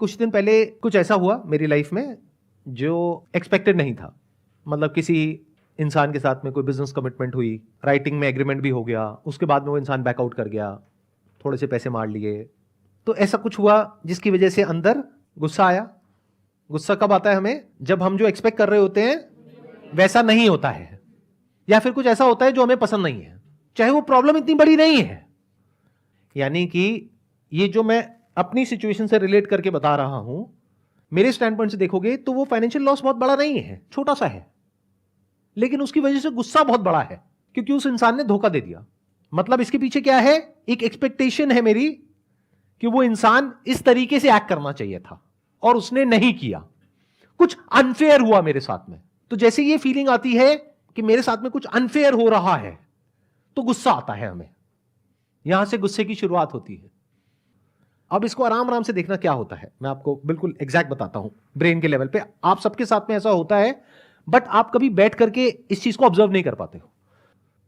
कुछ दिन पहले कुछ ऐसा हुआ मेरी लाइफ में जो एक्सपेक्टेड नहीं था। मतलब किसी इंसान के साथ में कोई बिजनेस कमिटमेंट हुई, राइटिंग में एग्रीमेंट भी हो गया, उसके बाद में वो इंसान बैकआउट कर गया, थोड़े से पैसे मार लिए। तो ऐसा कुछ हुआ जिसकी वजह से अंदर गुस्सा आया। गुस्सा कब आता है हमें? जब हम जो एक्सपेक्ट कर रहे होते हैं वैसा नहीं होता है, या फिर कुछ ऐसा होता है जो हमें पसंद नहीं है, चाहे वो प्रॉब्लम इतनी बड़ी नहीं है। यानी कि ये जो मैं अपनी सिचुएशन से रिलेट करके बता रहा हूं, मेरे स्टैंड पॉइंट से देखोगे तो वो फाइनेंशियल लॉस बहुत बड़ा नहीं है, छोटा सा है, लेकिन उसकी वजह से गुस्सा बहुत बड़ा है क्योंकि उस इंसान ने धोखा दे दिया। मतलब इसके पीछे क्या है? एक एक्सपेक्टेशन है मेरी कि वो इंसान इस तरीके से एक्ट करना चाहिए था और उसने नहीं किया, कुछ अनफेयर हुआ मेरे साथ में। तो जैसे ये फीलिंग आती है कि मेरे साथ में कुछ अनफेयर हो रहा है तो गुस्सा आता है हमें, यहां से गुस्से की शुरुआत होती है। अब इसको आराम आराम से देखना क्या होता है, मैं आपको बिल्कुल एग्जैक्ट बताता हूं। ब्रेन के लेवल पे आप सबके साथ में ऐसा होता है, बट आप कभी बैठ करके इस चीज को ऑब्जर्व नहीं कर पाते हो।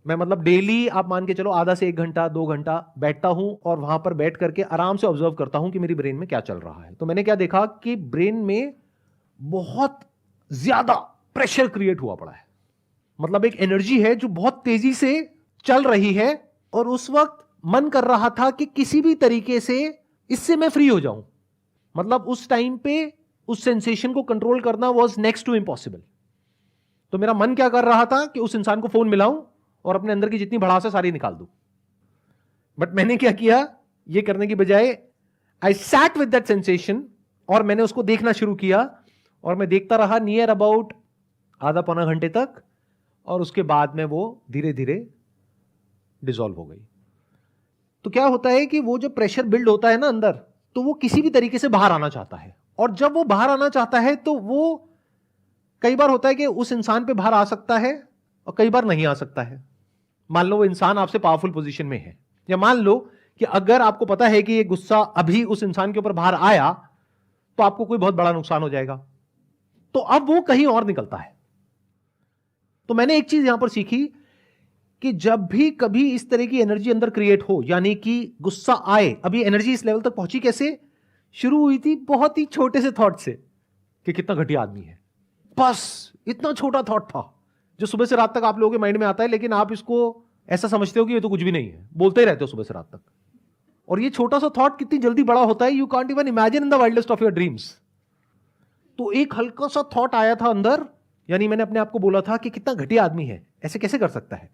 मैं मतलब डेली आप मान के चलो आधा से 1 घंटा 2 घंटा बैठता हूं और वहां पर बैठ करके आराम से ऑब्जर्व करता हूं कि मेरी ब्रेन में क्या चल रहा है। तो मैंने क्या देखा कि ब्रेन में बहुत ज्यादा प्रेशर क्रिएट हुआ पड़ा है। मतलब एक एनर्जी है जो बहुत तेजी से चल रही है और उस वक्त मन कर रहा था कि किसी भी तरीके से इससे मैं फ्री हो जाऊं। मतलब उस टाइम पे उस सेंसेशन को कंट्रोल करना वाज नेक्स्ट टू इम्पॉसिबल। तो मेरा मन क्या कर रहा था कि उस इंसान को फोन मिलाऊं और अपने अंदर की जितनी भड़ास है सारी निकाल दूं। बट मैंने क्या किया, ये करने की बजाय I sat with that sensation और मैंने उसको देखना शुरू किया और मैं देखता रहा नियर अबाउट आधा पौना घंटे तक, और उसके बाद में वो धीरे धीरे डिसॉल्व हो गई। तो क्या होता है कि वो जो प्रेशर बिल्ड होता है ना अंदर, तो वो किसी भी तरीके से बाहर आना चाहता है, और जब वो बाहर आना चाहता है तो वो कई बार होता है कि उस इंसान पे बाहर आ सकता है और कई बार नहीं आ सकता है। मान लो वो इंसान आपसे पावरफुल पोजीशन में है, या मान लो कि अगर आपको पता है कि ये गुस्सा अभी उस इंसान के ऊपर बाहर आया तो आपको कोई बहुत बड़ा नुकसान हो जाएगा, तो अब वो कहीं और निकलता है। तो मैंने एक चीज यहां पर सीखी कि जब भी कभी इस तरह की एनर्जी अंदर क्रिएट हो, यानी कि गुस्सा आए, अभी एनर्जी इस लेवल तक पहुंची कैसे? शुरू हुई थी बहुत ही छोटे से थॉट से कि कितना घटिया आदमी है। बस इतना छोटा थॉट था जो सुबह से रात तक आप लोगों के माइंड में आता है, लेकिन आप इसको ऐसा समझते हो कि ये तो कुछ भी नहीं है, बोलते ही रहते हो सुबह से रात तक। और ये छोटा सा थॉट कितनी जल्दी बड़ा होता है, you can't even imagine in the wildest of your dreams. तो एक हल्का सा थॉट आया था अंदर, यानी मैंने अपने आप को बोला था कि कितना घटिया आदमी है, ऐसे कैसे कर सकता है।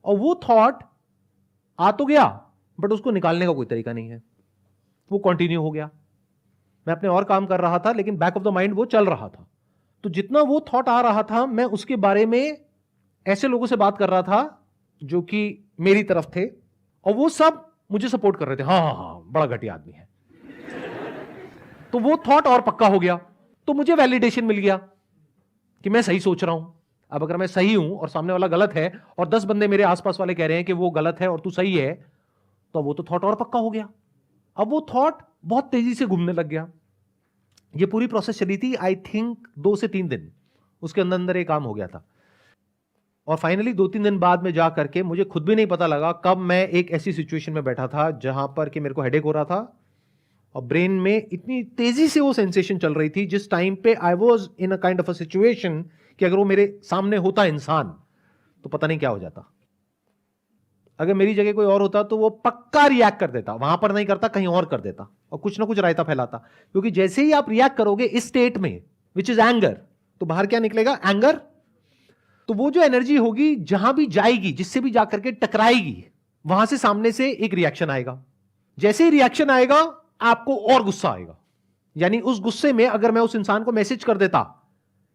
और वो थॉट आ तो गया, बट उसको निकालने का कोई तरीका नहीं है, वो कंटिन्यू हो गया। मैं अपने और काम कर रहा था, लेकिन बैक ऑफ द माइंड वो चल रहा था। तो जितना वो थॉट आ रहा था, मैं उसके बारे में ऐसे लोगों से बात कर रहा था जो कि मेरी तरफ थे, और वो सब मुझे सपोर्ट कर रहे थे, हाँ हाँ हाँ बड़ा घटिया आदमी है। तो वो थॉट और पक्का हो गया, तो मुझे वैलिडेशन मिल गया कि मैं सही सोच रहा हूं। अब अगर मैं सही हूं और सामने वाला गलत है, और 10 बंदे मेरे आसपास वाले कह रहे हैं कि वो गलत है और तू सही है, तो वो तो थॉट और पक्का हो गया। अब वो थॉट बहुत तेजी से घूमने लग गया। ये पूरी प्रोसेस चली थी आई थिंक 2 से 3 दिन, उसके अंदर अंदर ये काम हो गया था। और फाइनली 2-3 दिन बाद में जा करके मुझे खुद भी नहीं पता लगा कब मैं एक ऐसी सिचुएशन में बैठा था जहां पर कि मेरे को हेडेक हो रहा था और ब्रेन में इतनी तेजी से वो सेंसेशन चल रही थी, जिस टाइम पे I was in a kind of a situation कि अगर वो मेरे सामने होता इंसान तो पता नहीं क्या हो जाता। अगर मेरी जगह कोई और होता तो वो पक्का रिएक्ट कर देता, वहां पर नहीं करता, कहीं और कर देता और कुछ ना कुछ रायता फैलाता। क्योंकि जैसे ही आप रिएक्ट करोगे इस स्टेट में, विच इज एंगर, तो बाहर क्या निकलेगा? एंगर। तो वो जो एनर्जी होगी जहां भी जाएगी, जिससे भी जाकर के टकराएगी, वहां से सामने से एक रिएक्शन आएगा। जैसे ही रिएक्शन आएगा आपको और गुस्सा आएगा। यानी उस गुस्से में अगर मैं उस इंसान को मैसेज कर देता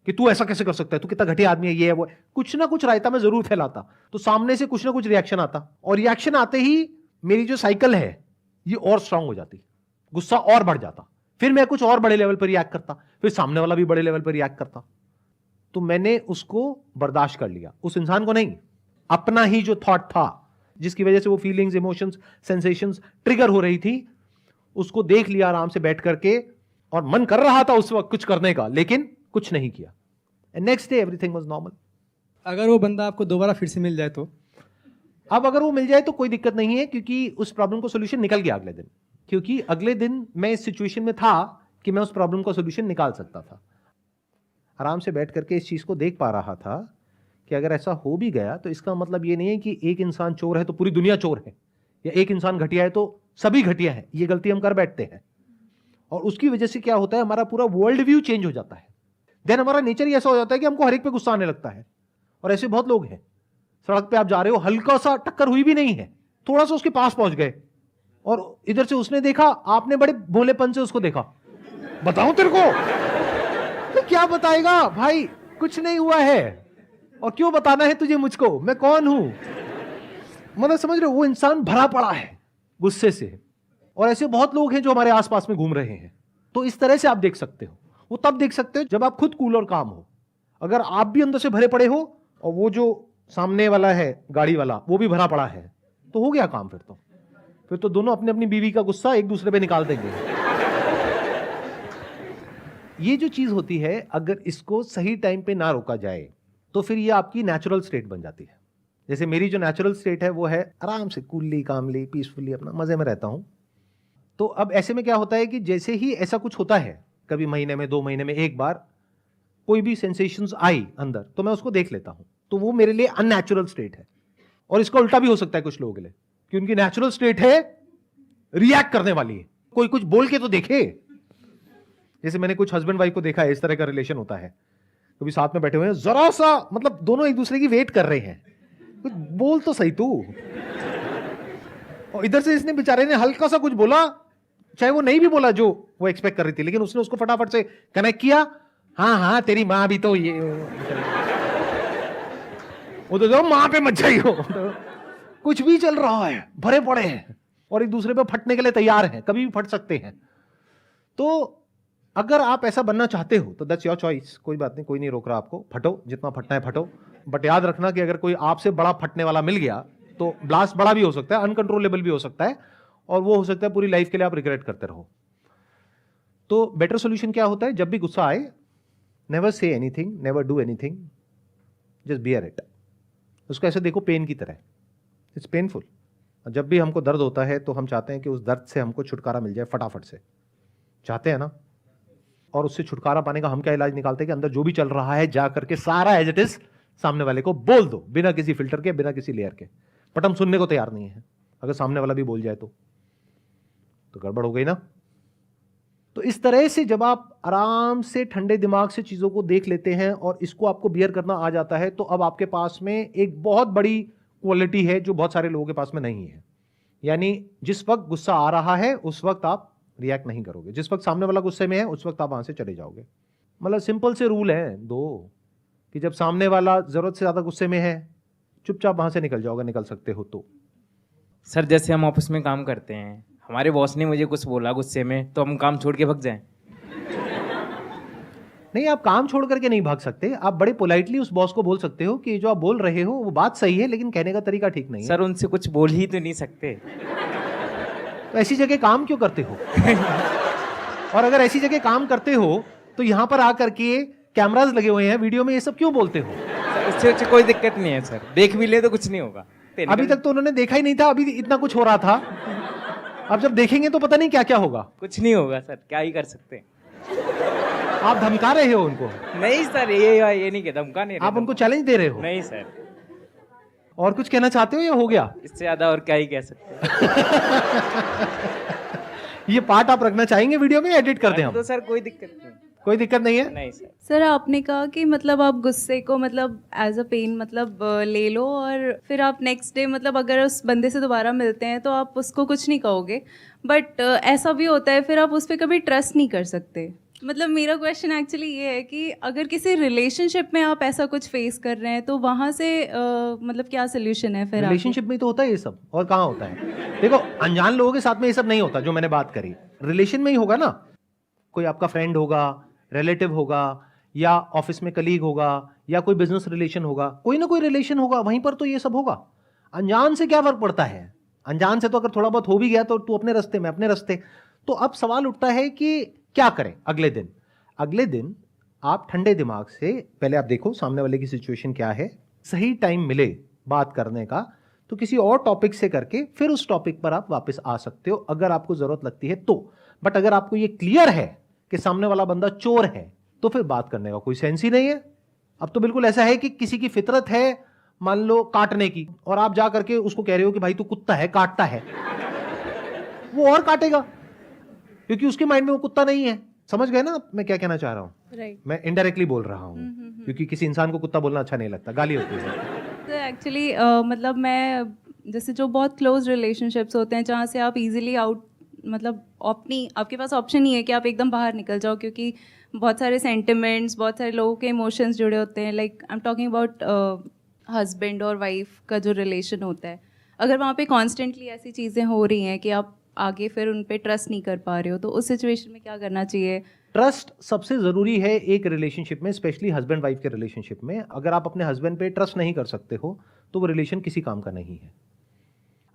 कि तू ऐसा कैसे कर सकता है, तू कितना घटिया आदमी है, ये है वो है, कुछ ना कुछ रायता मैं जरूर फैलाता, तो सामने से कुछ ना कुछ रिएक्शन आता, और रिएक्शन आते ही मेरी जो साइकिल है ये और स्ट्रांग हो जाती, गुस्सा और बढ़ जाता, फिर मैं कुछ और बड़े लेवल पर रिएक्ट करता, फिर सामने वाला भी बड़े लेवल पर रिएक्ट करता। तो मैंने उसको बर्दाश्त कर लिया, उस इंसान को नहीं, अपना ही जो थॉट था जिसकी वजह से वो फीलिंग्स, इमोशंस, सेंसेशंस ट्रिगर हो रही थी, उसको देख लिया आराम से बैठ करके, और मन कर रहा था उस वक्त कुछ करने का, लेकिन कुछ नहीं किया। Next day everything was normal. अगर वो बंदा आपको दोबारा फिर से मिल जाए तो? अब अगर वो मिल जाए तो कोई दिक्कत नहीं है, क्योंकि उस प्रॉब्लम को सोल्यूशन निकल गया अगले दिन। क्योंकि अगले दिन मैं इस सिचुएशन में था कि मैं उस प्रॉब्लम का सोल्यूशन निकाल सकता था। आराम से बैठ करके इस चीज़ को देख पा रहा था कि अगर ऐसा हो भी गया तो इसका मतलब ये नहीं है कि एक इंसान चोर है तो पूरी दुनिया चोर है, या एक इंसान घटिया है तो सभी घटिया है। ये गलती हम कर बैठते हैं, और उसकी वजह से क्या होता है, हमारा पूरा वर्ल्ड व्यू चेंज हो जाता है। देन हमारा नेचर ही ऐसा हो जाता है कि हमको हर एक पे गुस्सा आने लगता है। और ऐसे बहुत लोग हैं, सड़क पे आप जा रहे हो, हल्का सा टक्कर हुई भी नहीं है, थोड़ा सा उसके पास पहुंच गए, और इधर से उसने देखा, आपने बड़े भोलेपन से उसको देखा, बताऊं तेरे को? तो क्या बताएगा भाई, कुछ नहीं हुआ है, और क्यों बताना है तुझे मुझको, मैं कौन हूं? मतलब समझ रहे हो, वो इंसान भरा पड़ा है गुस्से से। और ऐसे बहुत लोग हैं जो हमारे आसपास में घूम रहे हैं। तो इस तरह से आप देख सकते हो, वो तब देख सकते हो जब आप खुद कूल और काम हो। अगर आप भी अंदर से भरे पड़े हो और वो जो सामने वाला है गाड़ी वाला वो भी भरा पड़ा है, तो हो गया काम। फिर तो दोनों अपनी अपनी बीवी का गुस्सा एक दूसरे पे निकाल देंगे। ये जो चीज होती है, अगर इसको सही टाइम पे ना रोका जाए तो फिर ये आपकी नेचुरल स्टेट बन जाती है। जैसे मेरी जो नेचुरल स्टेट है वो है आराम से कूलली कामली पीसफुली अपना मजे में रहता हूं। तो अब ऐसे में क्या होता है कि जैसे ही ऐसा कुछ होता है, कभी महीने में 2 महीने में एक बार कोई भी सेंसेशंस आई अंदर, तो मैं उसको देख लेता हूं। तो वो मेरे लिए अननेचुरल स्टेट है। और इसका उल्टा भी हो सकता है कुछ लोगों के लिए, कि उनकी नेचुरल स्टेट है रिएक्ट करने वाली है। कोई कुछ बोल के तो देखे। जैसे मैंने कुछ हस्बैंड वाइफ को देखा है, इस तरह का रिलेशन होता है, कभी साथ में बैठे हुए हैं, जरा सा मतलब दोनों एक दूसरे की वेट कर रहे हैं, कुछ बोल तो सही तू। और इधर से इसने बेचारे ने हल्का सा कुछ बोला, चाहे वो नहीं भी बोला जो वो एक्सपेक्ट कर रही थी, लेकिन उसने उसको फटाफट से कनेक्ट किया, हाँ हाँ तेरी माँ भी तो ये, वो तो माँ पे मत जाइयो। कुछ भी चल रहा है, भरे पड़े हैं और एक दूसरे पे फटने के लिए तैयार हैं, कभी भी फट सकते हैं। तो अगर आप ऐसा बनना चाहते हो तो दैट्स योर चॉइस, कोई बात नहीं, कोई नहीं रोक रहा आपको, फटो जितना फटना है फटो। बट याद रखना कि अगर कोई आपसे बड़ा फटने वाला मिल गया तो ब्लास्ट बड़ा भी हो सकता है, अनकंट्रोलेबल भी हो सकता है, और वो हो सकता है पूरी लाइफ के लिए आप रिग्रेट करते रहो। तो बेटर सोल्यूशन क्या होता है, जब भी गुस्सा आए, never say anything, never do anything, just bear it. उसको ऐसे देखो पेन की तरह, इट्स पेनफुल। जब भी हमको दर्द होता है तो हम चाहते हैं कि उस दर्द से हमको छुटकारा मिल जाए फटाफट से, चाहते हैं ना? और उससे छुटकारा पाने का हम क्या इलाज निकालते हैं कि अंदर जो भी चल रहा है जा करके सारा एज इट इज सामने वाले को बोल दो, बिना किसी फिल्टर के, बिना किसी लेयर के। बट हम सुनने को तैयार नहीं है। अगर सामने वाला भी बोल जाए तो गड़बड़ हो गई ना। तो इस तरह से जब आप आराम से ठंडे दिमाग से चीजों को देख लेते हैं और इसको आपको बियर करना आ जाता है, तो अब आपके पास में एक बहुत बड़ी क्वालिटी है जो बहुत सारे लोगों के पास में नहीं है। यानी जिस वक्त गुस्सा आ रहा है उस वक्त आप रिएक्ट नहीं करोगे, जिस वक्त सामने वाला गुस्से में है उस वक्त आप वहां से चले जाओगे। मतलब सिंपल से रूल है दो, कि जब सामने वाला जरूरत से ज्यादा गुस्से में है, चुपचाप वहां से निकल जाओगे, निकल सकते हो तो। सर जैसे हम ऑफिस में काम करते हैं, हमारे बॉस ने मुझे कुछ बोला गुस्से में, तो हम काम छोड़ के भाग जाएं? नहीं, आप काम छोड़ करके नहीं भाग सकते। आप बड़े पोलाइटली उस बॉस को बोल सकते हो कि जो आप बोल रहे हो वो बात सही है, लेकिन कहने का तरीका ठीक नहीं है। सर उनसे कुछ बोल ही तो नहीं सकते। तो ऐसी जगह काम क्यों करते हो? और अगर ऐसी जगह काम करते हो तो यहां पर आकर के कैमरास लगे हुए हैं, वीडियो में ये सब क्यों बोलते हो? उससे कोई दिक्कत नहीं है सर, देख भी ले तो कुछ नहीं होगा। अभी तक तो उन्होंने देखा ही नहीं था, अभी इतना कुछ हो रहा था। अब जब देखेंगे तो पता नहीं क्या क्या होगा। कुछ नहीं होगा सर, क्या ही कर सकते हैं। आप धमका रहे हो उनको? नहीं सर, ये नहीं कहता, धमका नहीं। आप उनको चैलेंज दे रहे हो? नहीं सर। और कुछ कहना चाहते हो या हो गया? इससे ज्यादा और क्या ही कह सकते हैं। ये पार्ट आप रखना चाहेंगे वीडियो में, एडिट कर दें हम? तो सर कोई दिक्कत नहीं। कोई दिक्कत नहीं है? नहीं सर। सर आपने कहा कि मतलब आप गुस्से को मतलब एज अ पेन मतलब ले लो, और फिर आप नेक्स्ट डे मतलब अगर उस बंदे से दोबारा मिलते हैं तो आप उसको कुछ नहीं कहोगे, बट ऐसा भी होता है फिर आप उस पर कभी ट्रस्ट नहीं कर सकते। मतलब मेरा क्वेश्चन एक्चुअली ये है कि अगर किसी रिलेशनशिप में आप ऐसा कुछ फेस कर रहे हैं तो वहाँ से मतलब क्या सोल्यूशन है फिर? रिलेशनशिप में तो होता है ये सब, और कहाँ होता है? देखो, अनजान लोगों के साथ में ये सब नहीं होता जो मैंने बात करी। रिलेशन में ही होगा ना, कोई आपका फ्रेंड होगा, रिलेटिव होगा, या ऑफिस में कलीग होगा, या कोई बिजनेस रिलेशन होगा, कोई ना कोई रिलेशन होगा, वहीं पर तो ये सब होगा। अनजान से क्या फर्क पड़ता है? अनजान से तो अगर थोड़ा बहुत हो भी गया तो तू अपने रास्ते में अपने रास्ते। तो अब सवाल उठता है कि क्या करें अगले दिन? अगले दिन आप ठंडे दिमाग से पहले आप देखो सामने वाले की सिचुएशन क्या है, सही टाइम मिले बात करने का तो किसी और टॉपिक से करके फिर उस टॉपिक पर आप वापस आ सकते हो अगर आपको जरूरत लगती है तो। बट अगर आपको ये क्लियर है कि सामने वाला बंदा चोर है, तो फिर बात करने का कोई सेंस ही नहीं है। अब तो बिल्कुल ऐसा है कि किसी की फितरत है मान लो काटने की, और आप जा करके उसको कह रहे हो कि भाई तू कुत्ता है, काटता है, वो और काटेगा क्योंकि उसके माइंड में वो कुत्ता नहीं है। समझ गए ना मैं क्या कहना चाह रहा हूं? राइट। मैं इनडायरेक्टली बोल रहा हूं क्योंकि किसी इंसान को कुत्ता बोलना अच्छा नहीं लगता, गाली होती है। तो एक्चुअली मतलब मैं जैसे जो बहुत क्लोज रिलेशनशिप्स होते हैं जहाँ से आप इजीली आउट मतलब अपनी आपके पास ऑप्शन नहीं है कि आप एकदम बाहर निकल जाओ, क्योंकि बहुत सारे सेंटिमेंट्स, बहुत सारे लोगों के इमोशंस जुड़े होते हैं। Like I am talking about husband और वाइफ का जो रिलेशन होता है, अगर वहाँ पे कॉन्स्टेंटली ऐसी चीज़ें हो रही हैं कि आप आगे फिर उन पे ट्रस्ट नहीं कर पा रहे हो, तो उस सिचुएशन में क्या करना चाहिए? ट्रस्ट सबसे जरूरी है एक रिलेशनशिप में, स्पेशली हस्बैंड वाइफ के रिलेशनशिप में। अगर आप अपने हस्बैंड पे ट्रस्ट नहीं कर सकते हो तो वो रिलेशन किसी काम का नहीं है।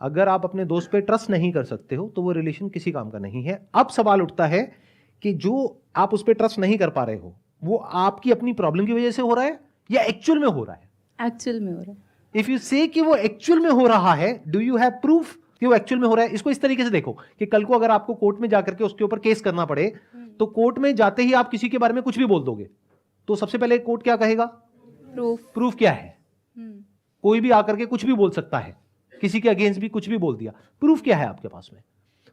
अगर आप अपने दोस्त पे ट्रस्ट नहीं कर सकते हो तो वो रिलेशन किसी काम का नहीं है। अब सवाल उठता है कि जो आप उस पर ट्रस्ट नहीं कर पा रहे हो वो आपकी अपनी प्रॉब्लम की वजह से हो रहा है या एक्चुअल में हो रहा है? एक्चुअल में हो रहा है। इफ यू से कि वो एक्चुअल में हो रहा है, डू यू हैव प्रूफ कि वो एक्चुअल में हो रहा है? इसको इस तरीके से देखो कि कल को अगर आपको कोर्ट में जाकर के उसके ऊपर केस करना पड़े तो कोर्ट में जाते ही आप किसी के बारे में कुछ भी बोल दोगे तो सबसे पहले कोर्ट क्या कहेगा? प्रूफ क्या है? कोई भी आकर के कुछ भी बोल सकता है, किसी के अगेंस्ट भी कुछ भी बोल दिया। प्रूफ क्या है आपके पास में?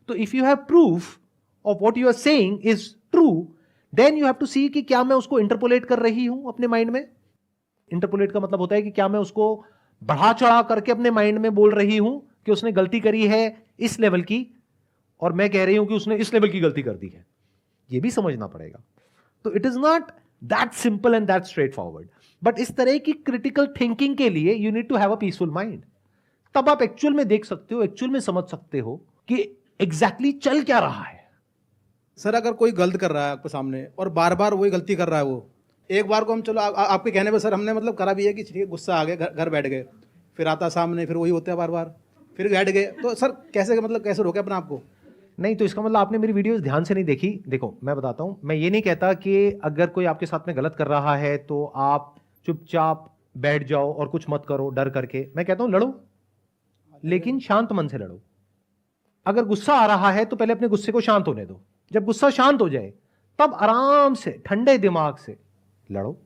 तो if you have proof of what you are saying is true, then you have to see कि क्या मैं उसको इंटरपोलेट कर रही हूं अपने माइंड में। इंटरपोलेट का मतलब होता है कि क्या मैं उसको बढ़ा चढ़ा करके अपने माइंड में बोल रही हूं कि उसने गलती करी है इस लेवल की और मैं कह रही हूं कि उसने इस लेवल की गलती कर दी है। यह भी समझना पड़ेगा। तो it is not that simple and that straightforward, but इस तरह की क्रिटिकल थिंकिंग के लिए you need to have a peaceful mind. तब आप एक्चुअल में देख सकते हो, एक्चुअल में समझ सकते हो कि एग्जैक्टली चल क्या रहा है। सर अगर कोई गलत कर रहा है आपके सामने और बार बार वही गलती कर रहा है, वो एक बार को हम चलो आपके कहने पे सर हमने मतलब करा भी है कि ठीक है गुस्सा आ गया, घर बैठ गए, फिर आता सामने, फिर वही होता है बार बार, फिर बैठ गए, तो सर कैसे मतलब कैसे रोके अपने आप को? नहीं तो इसका मतलब आपने मेरी वीडियोस ध्यान से नहीं देखी। देखो मैं बताता हूं, मैं ये नहीं कहता कि अगर कोई आपके साथ में गलत कर रहा है तो आप चुपचाप बैठ जाओ और कुछ मत करो डर करके। मैं कहता हूं लड़ो, लेकिन शांत मन से लड़ो। अगर गुस्सा आ रहा है तो पहले अपने गुस्से को शांत होने दो। जब गुस्सा शांत हो जाए तब आराम से ठंडे दिमाग से लड़ो।